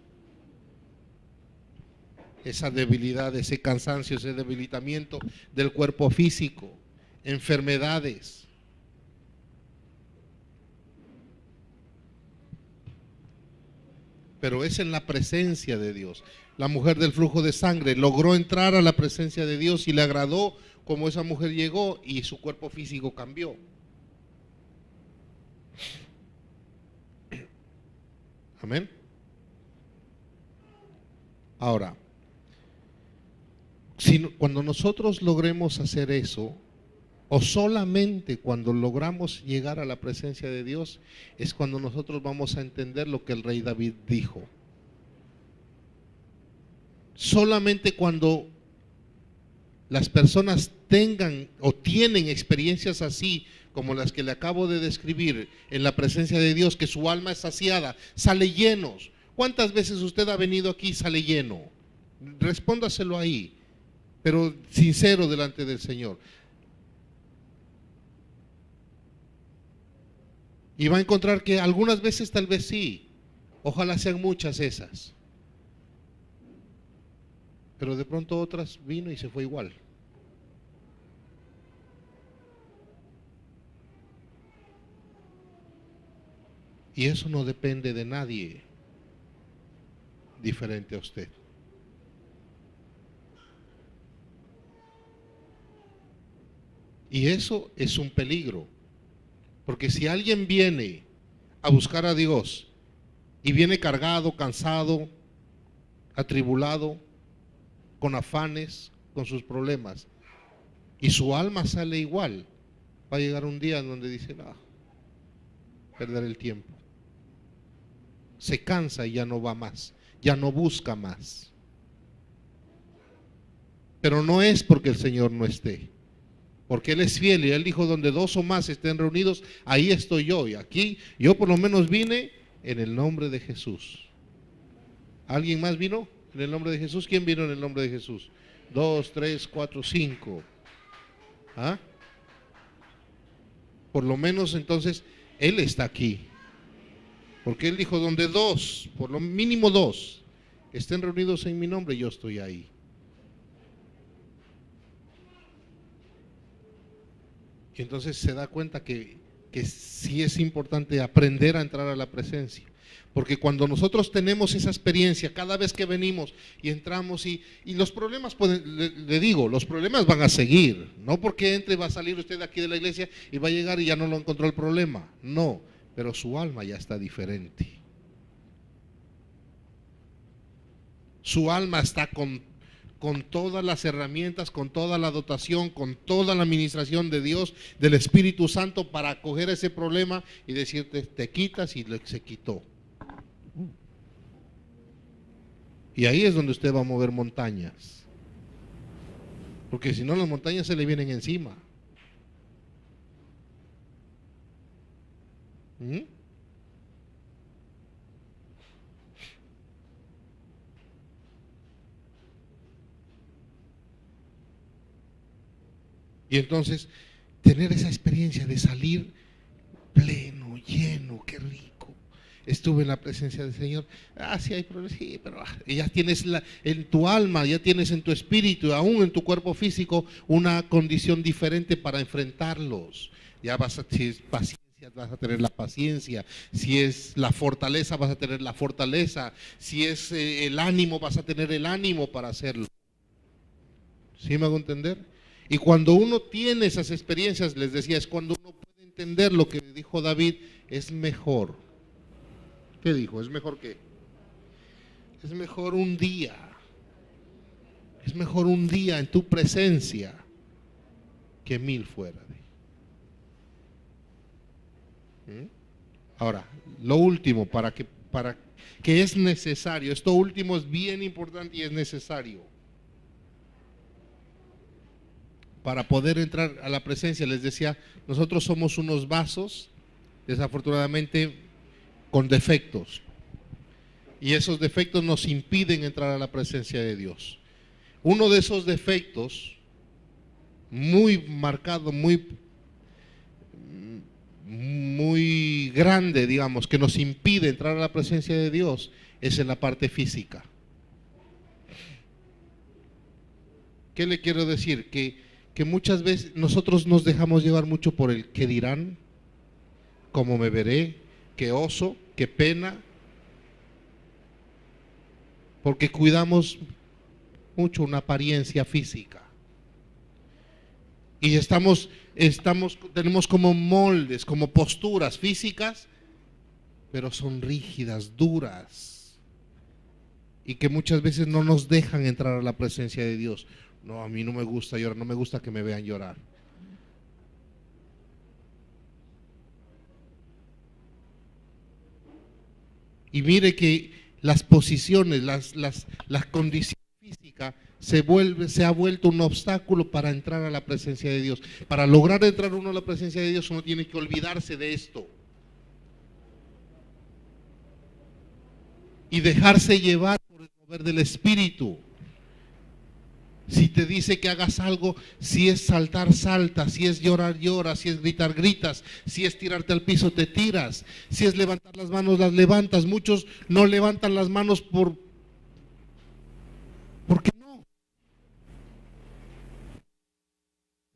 Esa debilidad, ese cansancio, ese debilitamiento del cuerpo físico, enfermedades. Pero es en la presencia de Dios. La mujer del flujo de sangre logró entrar a la presencia de Dios y le agradó como esa mujer llegó y su cuerpo físico cambió. Amén. Ahora, cuando nosotros logremos hacer eso, o solamente cuando logramos llegar a la presencia de Dios, es cuando nosotros vamos a entender lo que el rey David dijo. Solamente cuando las personas tengan o tienen experiencias así como las que le acabo de describir en la presencia de Dios, que su alma es saciada, sale llenos. ¿Cuántas veces usted ha venido aquí y sale lleno? Respóndaselo ahí, pero sincero delante del Señor. Y va a encontrar que algunas veces tal vez sí, ojalá sean muchas esas, pero de pronto otras vino y se fue igual. Y eso no depende de nadie diferente a usted. Y eso es un peligro, porque si alguien viene a buscar a Dios y viene cargado, cansado, atribulado, con afanes, con sus problemas, y su alma sale igual, va a llegar un día en donde dice: no, perder el tiempo. Se cansa y ya no va más, ya no busca más. Pero no es porque el Señor no esté, porque Él es fiel y Él dijo: donde dos o más estén reunidos, ahí estoy yo. Y aquí yo por lo menos vine en el nombre de Jesús. ¿Alguien más vino en el nombre de Jesús? ¿Quién vino en el nombre de Jesús? 2, 3, 4, 5. ¿Ah? Por lo menos entonces Él está aquí. Porque Él dijo: donde dos, por lo mínimo dos, estén reunidos en mi nombre, yo estoy ahí. Y entonces se da cuenta que que sí es importante aprender a entrar a la presencia. Porque cuando nosotros tenemos esa experiencia, cada vez que venimos y entramos y los problemas pueden, le digo, los problemas van a seguir. No porque entre va a salir usted de aquí de la iglesia y va a llegar y ya no lo encontró el problema. No, pero su alma ya está diferente. Su alma está con todas las herramientas, con toda la dotación, con toda la administración de Dios, del Espíritu Santo, para acoger ese problema y decirte, te quitas, y se quitó. Y ahí es donde usted va a mover montañas. Porque si no, las montañas se le vienen encima. ¿Mm? Y entonces, tener esa experiencia de salir pleno, lleno, qué rico. Estuve en la presencia del Señor. Sí hay problemas, sí, pero ya tienes en tu alma, ya tienes en tu espíritu, aún en tu cuerpo físico, una condición diferente para enfrentarlos. Ya vas a, si es paciencia, vas a tener la paciencia. Si es la fortaleza, vas a tener la fortaleza. Si es el ánimo, vas a tener el ánimo para hacerlo. ¿Sí me hago entender? Y cuando uno tiene esas experiencias, les decía, es cuando uno puede entender lo que dijo David, es mejor. ¿Qué dijo? ¿Es mejor qué? Es mejor un día. Es mejor un día en tu presencia que 1000 fuera de. Ahora, lo último, para que es necesario, esto último es bien importante y es necesario. Para poder entrar a la presencia, les decía, nosotros somos unos vasos, desafortunadamente, con defectos. Y esos defectos nos impiden entrar a la presencia de Dios. Uno de esos defectos, muy marcado, muy grande, digamos, que nos impide entrar a la presencia de Dios, es en la parte física. ¿Qué le quiero decir? Que muchas veces nosotros nos dejamos llevar mucho por el qué dirán, cómo me veré, qué oso, qué pena, porque cuidamos mucho una apariencia física. Y tenemos como moldes, como posturas físicas, pero son rígidas, duras, y que muchas veces no nos dejan entrar a la presencia de Dios. No, a mí no me gusta llorar, no me gusta que me vean llorar. Y mire que las posiciones, las condiciones físicas se ha vuelto un obstáculo para entrar a la presencia de Dios. Para lograr entrar uno a la presencia de Dios, uno tiene que olvidarse de esto y dejarse llevar por el mover del Espíritu. Si te dice que hagas algo, si es saltar, salta, si es llorar, lloras, si es gritar, gritas, si es tirarte al piso, te tiras, si es levantar las manos, las levantas. Muchos no levantan las manos porque no.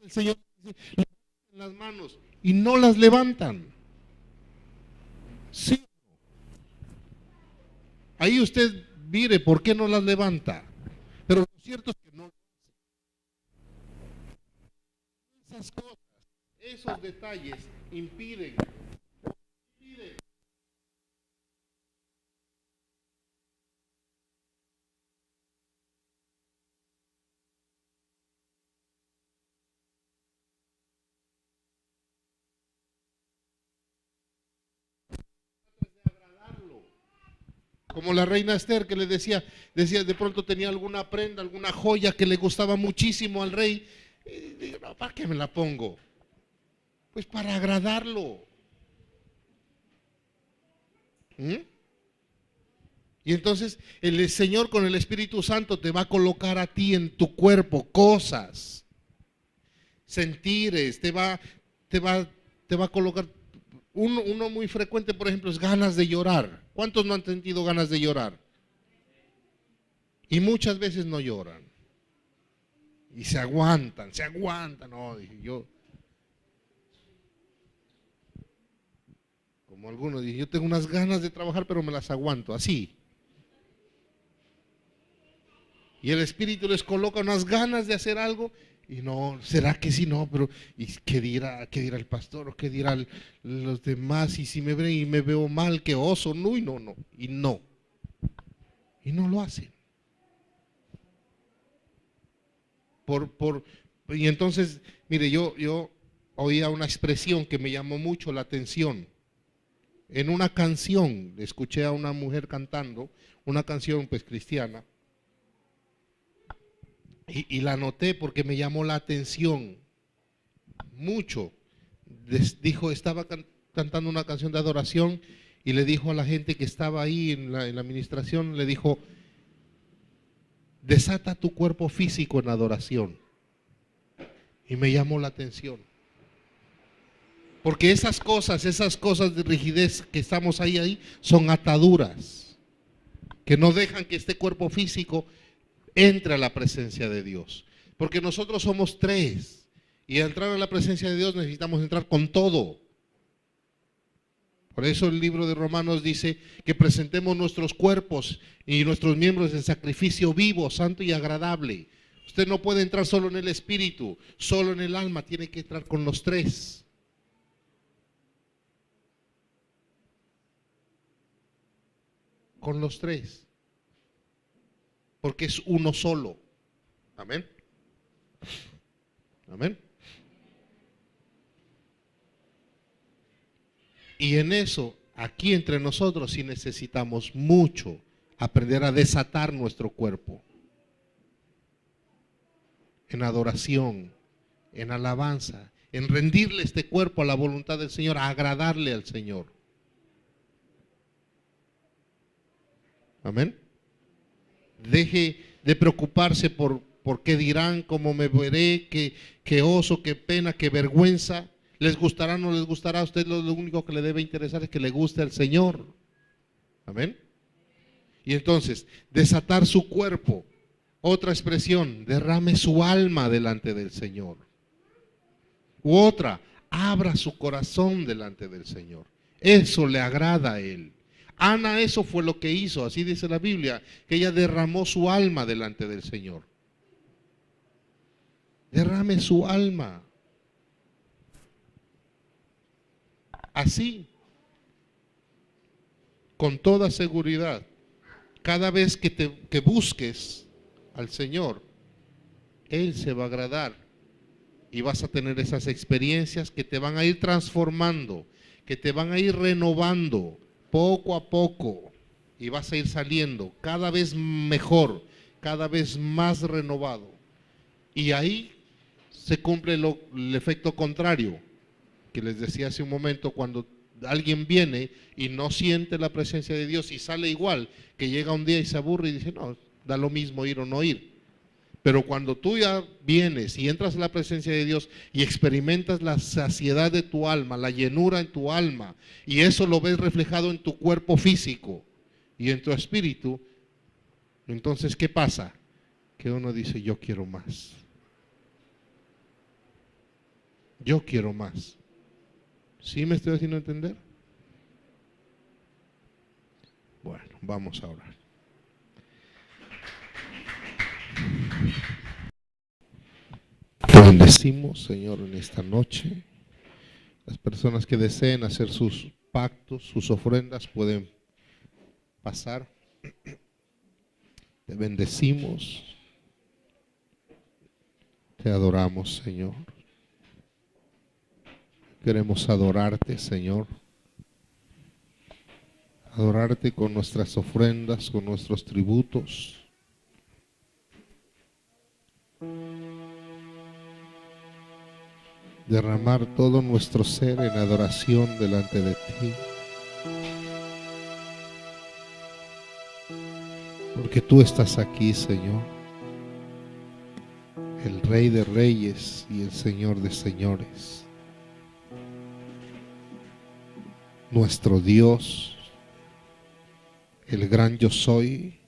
El Señor dice, levanten las manos y no las levantan. Sí. Ahí usted mire por qué no las levanta. Pero lo cierto es que no. Esas cosas, esos detalles impiden. Como la reina Esther, que le decía, de pronto tenía alguna prenda, alguna joya que le gustaba muchísimo al rey. Y digo, no, ¿para qué me la pongo? Pues para agradarlo. ¿Mm? Y entonces el Señor con el Espíritu Santo te va a colocar a ti en tu cuerpo cosas, sentires, te va a colocar. Uno muy frecuente, por ejemplo, es ganas de llorar. ¿Cuántos no han sentido ganas de llorar? Y muchas veces no lloran. Y se aguantan. No, dije yo. Como algunos dicen, yo tengo unas ganas de trabajar, pero me las aguanto, así. Y el Espíritu les coloca unas ganas de hacer algo y no, ¿será que sí? No, pero ¿y qué dirá el pastor o qué dirán los demás? Y si me ven y me veo mal, qué oso, no, y no lo hacen. Por, y entonces, mire, yo oía una expresión que me llamó mucho la atención. En una canción, escuché a una mujer cantando, una canción pues cristiana, y la noté porque me llamó la atención mucho. Dijo, estaba cantando una canción de adoración y le dijo a la gente que estaba ahí en la administración, le dijo, desata tu cuerpo físico en adoración. Y me llamó la atención. Porque esas cosas de rigidez que estamos ahí, son ataduras que no dejan que este cuerpo físico entre a la presencia de Dios. Porque nosotros somos tres y al entrar a la presencia de Dios necesitamos entrar con todo. Por eso el libro de Romanos dice que presentemos nuestros cuerpos y nuestros miembros en sacrificio vivo, santo y agradable. Usted no puede entrar solo en el espíritu, solo en el alma, tiene que entrar con los tres. Con los tres. Porque es uno solo. Amén. Amén. Y en eso, aquí entre nosotros sí necesitamos mucho aprender a desatar nuestro cuerpo. En adoración, en alabanza, en rendirle este cuerpo a la voluntad del Señor, a agradarle al Señor. Amén. Deje de preocuparse por qué dirán, cómo me veré, qué oso, qué pena, qué vergüenza. ¿Les gustará o no les gustará? A usted lo único que le debe interesar es que le guste al Señor. Amén. Y entonces, desatar su cuerpo. Otra expresión, derrame su alma delante del Señor. U otra, abra su corazón delante del Señor. Eso le agrada a Él. Ana eso fue lo que hizo, así dice la Biblia, que ella derramó su alma delante del Señor. Derrame su alma. Así, con toda seguridad, cada vez que busques al Señor, Él se va a agradar y vas a tener esas experiencias que te van a ir transformando, que te van a ir renovando poco a poco y vas a ir saliendo cada vez mejor, cada vez más renovado. Y ahí se cumple el efecto contrario que les decía hace un momento, cuando alguien viene y no siente la presencia de Dios y sale igual, que llega un día y se aburre y dice, no, da lo mismo ir o no ir. Pero cuando tú ya vienes y entras en la presencia de Dios y experimentas la saciedad de tu alma, la llenura en tu alma, y eso lo ves reflejado en tu cuerpo físico y en tu espíritu, entonces ¿qué pasa? Que uno dice, yo quiero más. Yo quiero más. ¿Sí me estoy haciendo entender? Bueno, vamos a orar. Te bendecimos, Señor, en esta noche. Las personas que deseen hacer sus pactos, sus ofrendas, pueden pasar. Te bendecimos. Te adoramos, Señor. Queremos adorarte, Señor. Adorarte con nuestras ofrendas, con nuestros tributos. Derramar todo nuestro ser en adoración delante de ti. Porque tú estás aquí, Señor. El Rey de Reyes y el Señor de Señores. Nuestro Dios, el gran yo soy,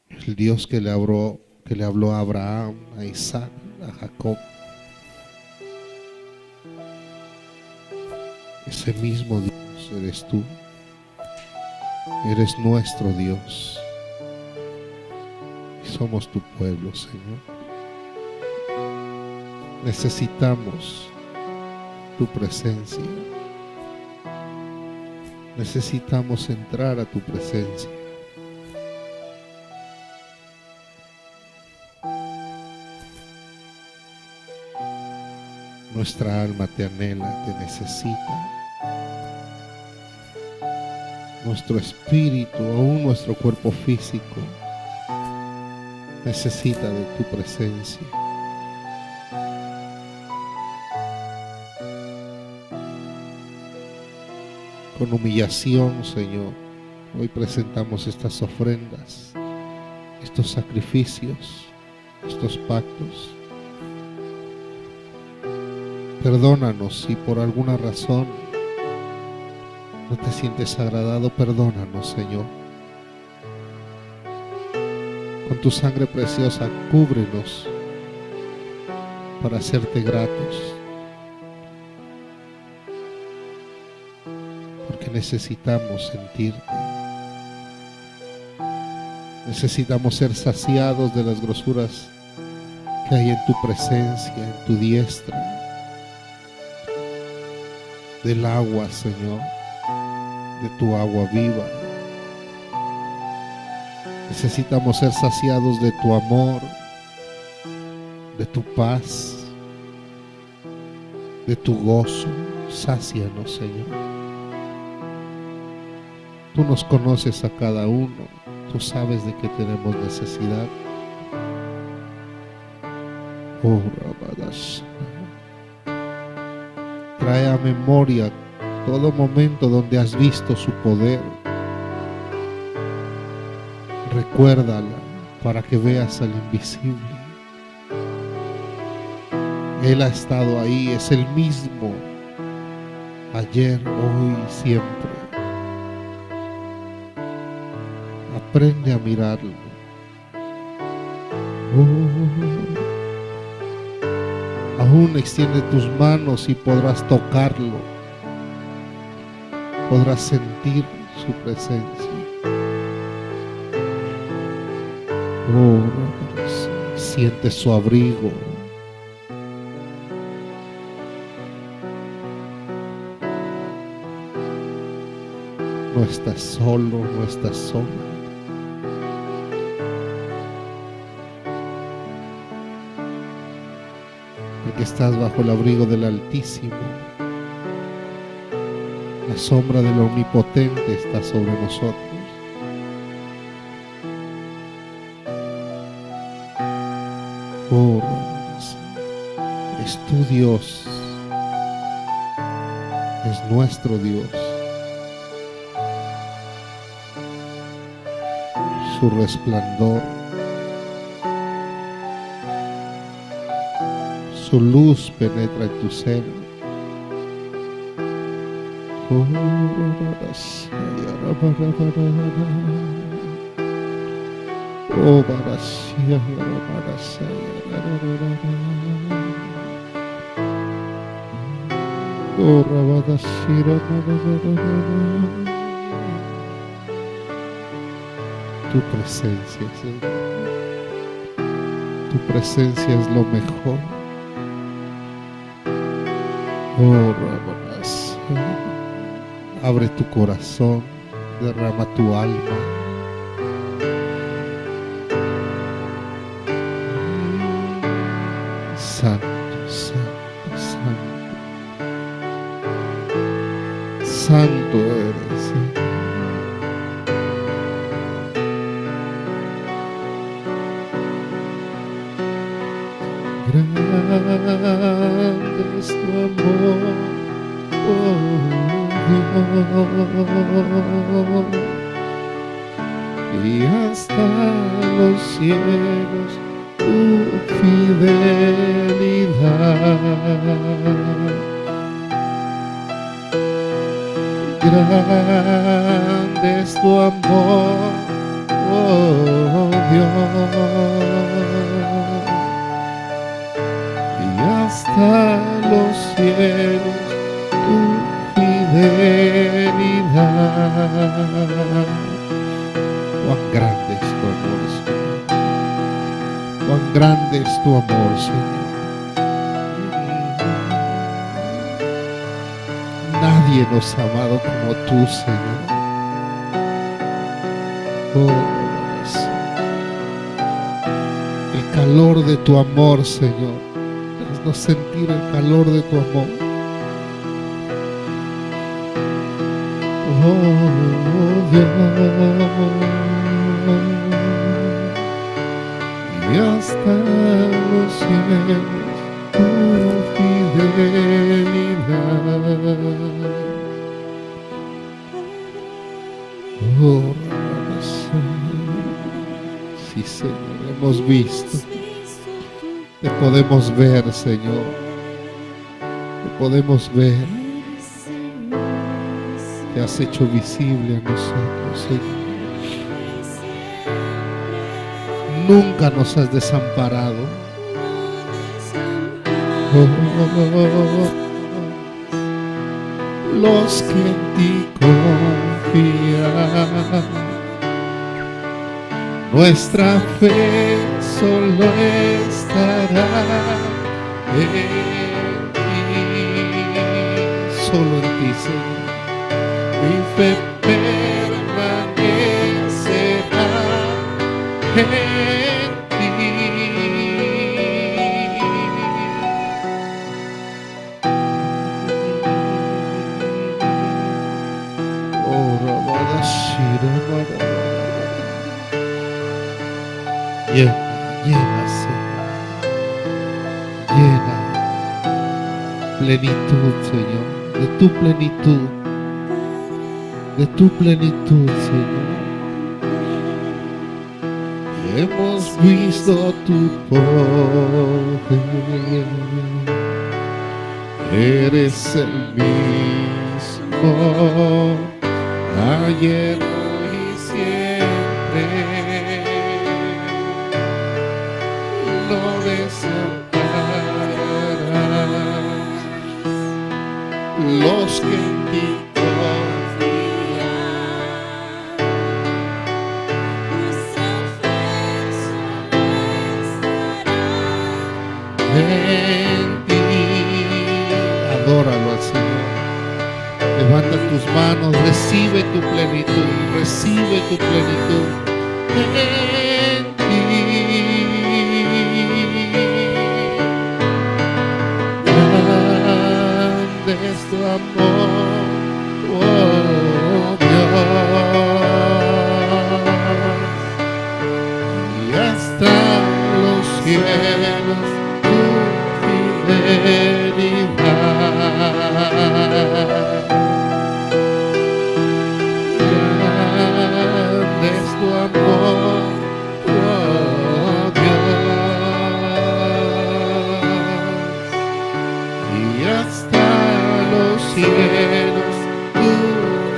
el Dios que le habló a Abraham, a Isaac, a Jacob. Ese mismo Dios eres tú. Eres nuestro Dios. Y somos tu pueblo, Señor. Necesitamos tu presencia. Necesitamos entrar a tu presencia. Nuestra alma te anhela, te necesita. Nuestro espíritu, aún nuestro cuerpo físico, necesita de tu presencia. Con humillación, Señor, hoy presentamos estas ofrendas, estos sacrificios, estos pactos. Perdónanos si por alguna razón no te sientes agradado, perdónanos, Señor. Con tu sangre preciosa, cúbrenos para hacerte gratos. Porque necesitamos sentirte. Necesitamos ser saciados de las grosuras que hay en tu presencia, en tu diestra. Del agua, Señor, de tu agua viva. Necesitamos ser saciados de tu amor, de tu paz, de tu gozo. Sácianos, Señor. Tú nos conoces a cada uno. Tú sabes de qué tenemos necesidad. Oh, Rabadas. Trae a memoria todo momento donde has visto su poder. Recuérdala para que veas al invisible. Él ha estado ahí, es el mismo, ayer, hoy y siempre. Aprende a mirarlo. Aún extiende tus manos y podrás tocarlo. Podrás sentir su presencia. Siente su abrigo. No estás solo, no estás sola. Porque estás bajo el abrigo del Altísimo. La sombra del Omnipotente está sobre nosotros. Oh, es tu Dios, es nuestro Dios. Su resplandor, su luz penetra en tu seno. Oh, Barasia, oh, Rabadashira, tu presencia, Señor. Tu presencia es lo mejor. Oh, Rabadashira. Abre tu corazón, derrama tu alma. Santo, santo, santo. Santo eres, Señor. Grande es tu amor, oh Dios, y hasta los cielos tu fidelidad. Grande es tu amor, oh Dios, y hasta los cielos tu fidelidad. Cuán grande es tu amor, Señor. Nadie nos ha amado como tú, Señor. Oh, el calor de tu amor, Señor. Haznos sentir el calor de tu amor. Oh, Dios. Y hasta los cielos tu fidelidad. Oh, sí, Señor, hemos visto, te podemos ver, Señor, te podemos ver, te has hecho visible a nosotros, Señor. Nunca nos has desamparado. Los que en ti confían, nuestra fe solo estará en ti, solo en ti, Señor. Mi fe permanecerá en ti. Oh, Rabadashira, llena, llena, Señor. Llena plenitud, Señor, de tu plenitud, de tu plenitud, Señor. Hemos visto tu poder, eres el mismo, ayer, hoy y siempre. No desampararás los que en ti en ti. Adóralo al Señor. Levanta tus manos, recibe tu plenitud, recibe tu plenitud en ti. Grande es tu amor, oh Dios, y hasta los cielos fidelidad. Grande es tu amor, oh Dios, y hasta los cielos tu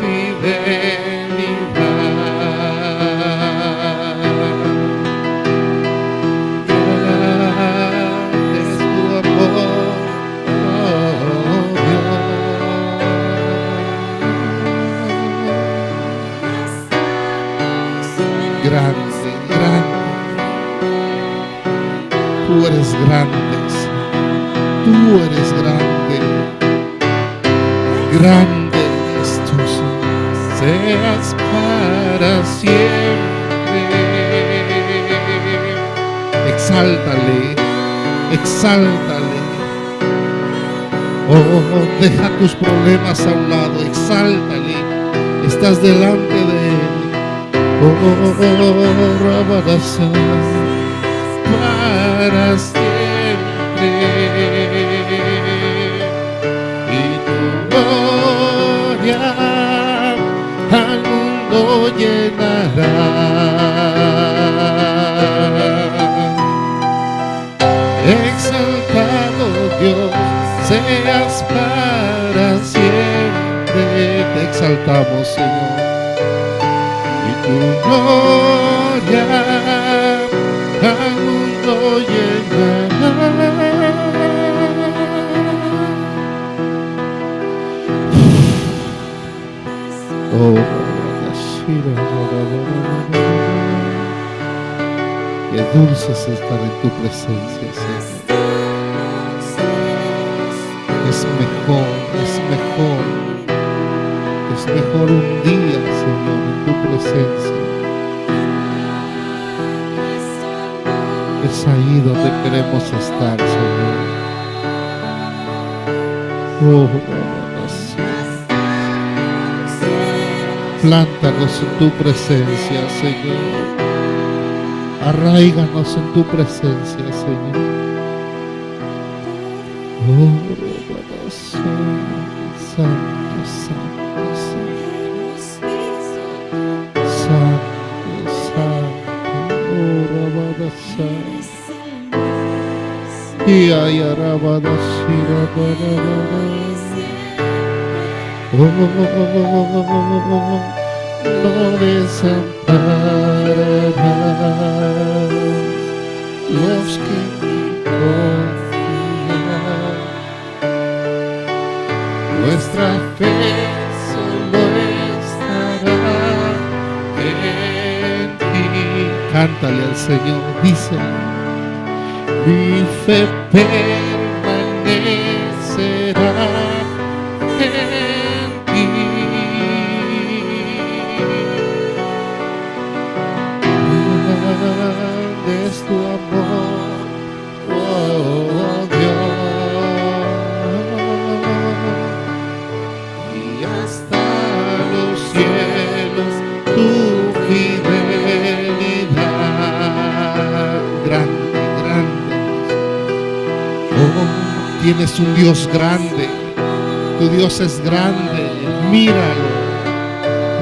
fidelidad. Grande es tu amor, grande, grande. Tú eres grande, tú eres grande. Grande es tu Señor, seas para siempre. Exáltale, exáltale. Oh, deja tus problemas a un lado, exáltale. Estás delante de Él. Oh, Rabadasa, para siempre, y tu gloria al mundo llenará. Exaltado Dios, seas para siempre. Te exaltamos, Señor. Tu gloria al mundo llenará. Oh, que dulce es estar en tu presencia, Señor. Es mejor, es mejor un día, Señor, en tu presencia. Es ahí donde queremos estar, Señor. Oh, plántanos en tu presencia, Señor. Arráiganos en tu presencia, Señor. Oh, santo, santo, santo, santo, oh, Rabadasa. Y ay, Rabadashira, no desampararás los que confían. Nuestra fe solo estará en ti. Cántale al Señor, dice: mi fe permanecerá en ti. Grande es tu amor, oh Dios, y hasta los cielos tu fidelidad. Grande, grande. Oh, tienes un Dios grande. Tu Dios es grande, míralo.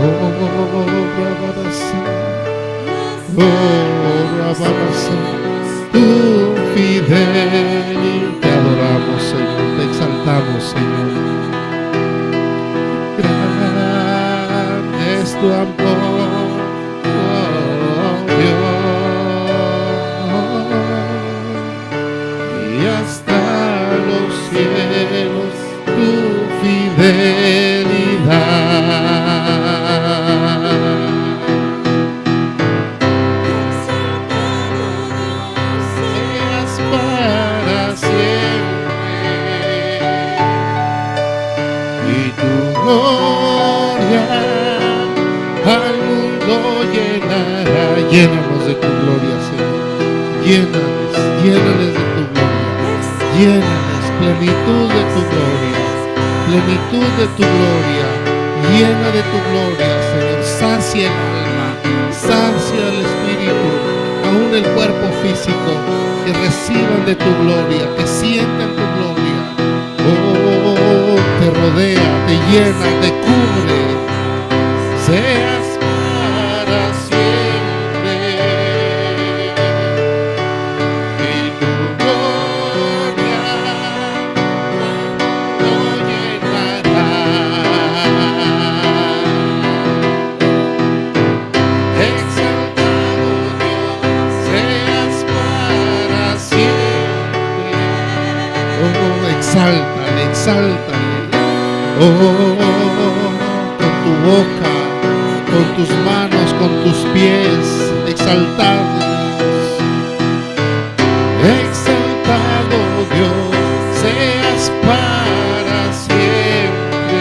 Oh, Rabadasa, tu fidelidad. Te adoramos, Señor, te exaltamos, Señor. Grande es tu amor, oh Dios, y hasta los cielos tu fidelidad. Seas para siempre, y tu gloria al mundo llenará. Llénanos de tu gloria, Señor. Llénales de tu gloria. Llénales, plenitud de tu gloria. Plenitud de tu gloria, llena de tu gloria, Señor. Sacia el alma, sacia el espíritu, aún el cuerpo físico, que reciban de tu gloria, que sientan tu gloria. Oh, te rodea, te llena, te cubre. Seas para siempre, y tu gloria exáltale, exáltale. Oh, con tu boca, con tus manos, con tus pies, exaltados. Exaltado Dios, seas para siempre.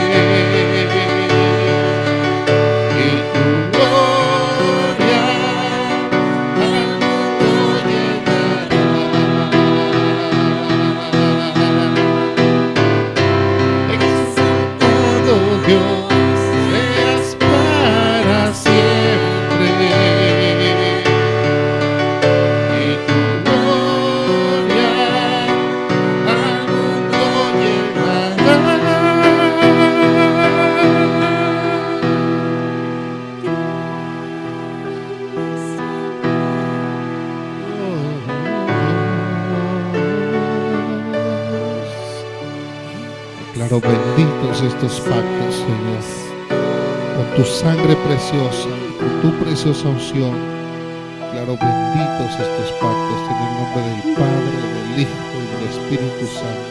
Y tu gloria al mundo llenará. Exaltado Dios, seas para siempre. Y tu gloria al mundo llenará. Declaro benditos estos pactos, Señor, con tu sangre preciosa, con tu preciosa unción. Declaro benditos estos pactos en el nombre del Padre, del Hijo y del Espíritu Santo.